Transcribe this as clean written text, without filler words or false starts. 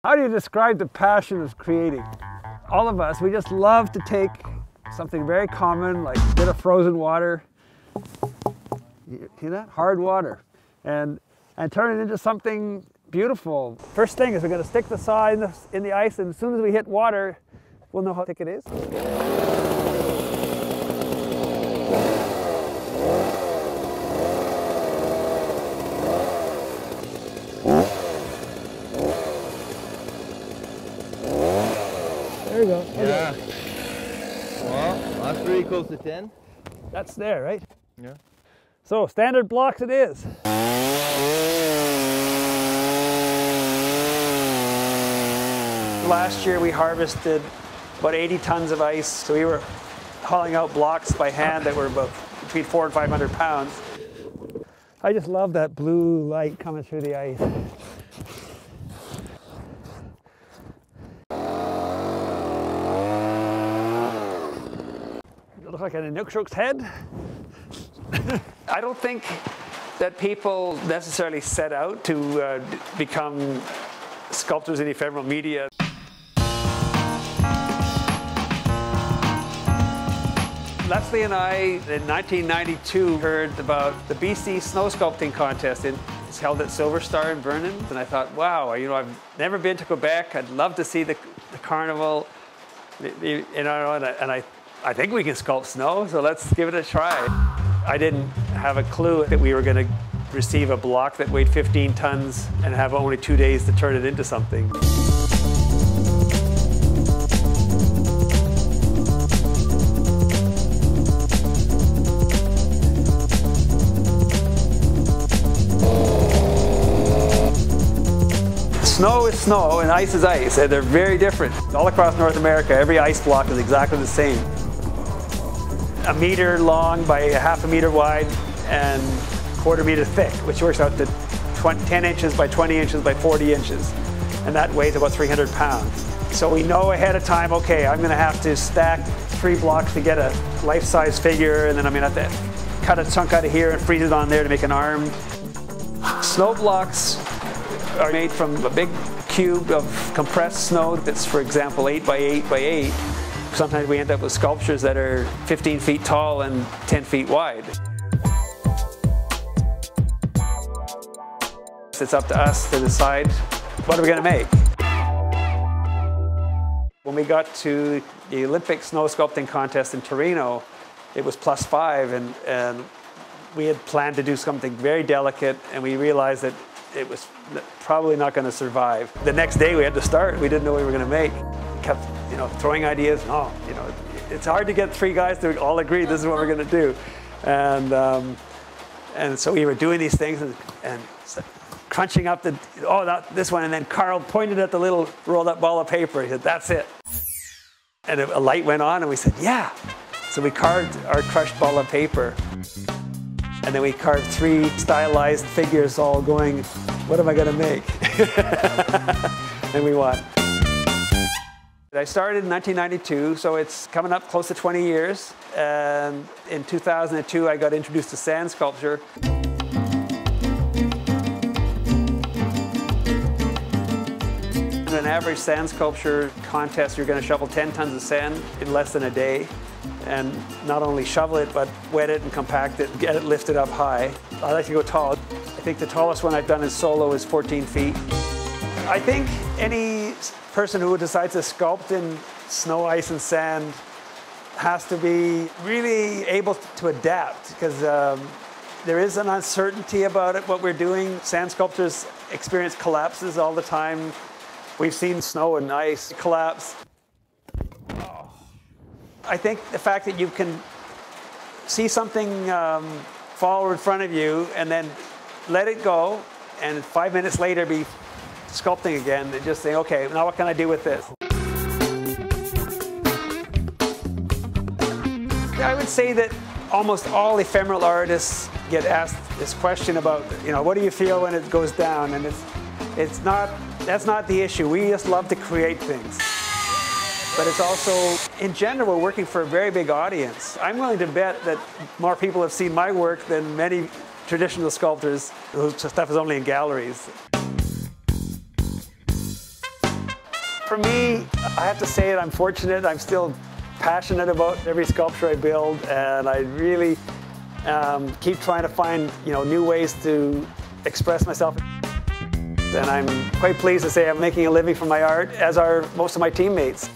How do you describe the passion of creating? All of us, we just love to take something very common, like a bit of frozen water, you see that? Hard water, and turn it into something beautiful. First thing is we're going to stick the saw in the ice, and as soon as we hit water, we'll know how thick it is. There you go. Okay. Yeah. Well, that's pretty close to 10. That's there, right? Yeah. So, standard blocks it is. Last year we harvested about 80 tons of ice, so we were hauling out blocks by hand that were about between 400 and 500 pounds. I just love that blue light coming through the ice. Look like an Inukshuk's head. I don't think that people necessarily set out to become sculptors in ephemeral media. Leslie and I, in 1992, heard about the BC Snow Sculpting Contest. It's held at Silver Star in Vernon, and I thought, wow, you know, I've never been to Quebec. I'd love to see the carnival, you know, and I think we can sculpt snow, so let's give it a try. I didn't have a clue that we were going to receive a block that weighed 15 tons and have only 2 days to turn it into something. Snow is snow and ice is ice, and they're very different. All across North America, every ice block is exactly the same. 1 meter long by 1/2 meter wide and 1/4 meter thick, which works out to 10 inches by 20 inches by 40 inches. And that weighs about 300 pounds. So we know ahead of time, okay, I'm gonna have to stack 3 blocks to get a life-size figure, and then I'm gonna have to cut a chunk out of here and freeze it on there to make an arm. Snow blocks are made from a big cube of compressed snow that's, for example, 8 by 8 by 8. Sometimes we end up with sculptures that are 15 feet tall and 10 feet wide. It's up to us to decide what are we going to make. When we got to the Olympic snow sculpting contest in Torino, it was +5, and we had planned to do something very delicate, and we realized that it was probably not going to survive. The next day we had to start. We didn't know what we were going to make. We kept, you know, throwing ideas. Oh, you know, it's hard to get 3 guys to all agree this is what we're going to do. And so we were doing these things and crunching up this one, and then Carl pointed at the little rolled up ball of paper. He said, "That's it." And a light went on, and we said, "Yeah." So we carved our crushed ball of paper. And then we carved 3 stylized figures all going, what am I going to make? And we won. I started in 1992, so it's coming up close to 20 years. And in 2002, I got introduced to sand sculpture. In an average sand sculpture contest, you're going to shovel 10 tons of sand in less than a day. And not only shovel it, but wet it and compact it, get it lifted up high. I like to go tall. I think the tallest one I've done in solo is 14 feet. I think any person who decides to sculpt in snow, ice, and sand has to be really able to adapt, because there is an uncertainty about it, what we're doing. Sand sculptors experience collapses all the time. We've seen snow and ice collapse. I think the fact that you can see something fall in front of you and then let it go, and 5 minutes later be sculpting again, and just say, okay, now what can I do with this? I would say that almost all ephemeral artists get asked this question about, you know, what do you feel when it goes down? And that's not the issue. We just love to create things. But it's also, in general, we're working for a very big audience. I'm willing to bet that more people have seen my work than many traditional sculptors, those stuff is only in galleries. For me, I have to say that I'm fortunate. I'm still passionate about every sculpture I build, and I really keep trying to find new ways to express myself. And I'm quite pleased to say I'm making a living from my art, as are most of my teammates.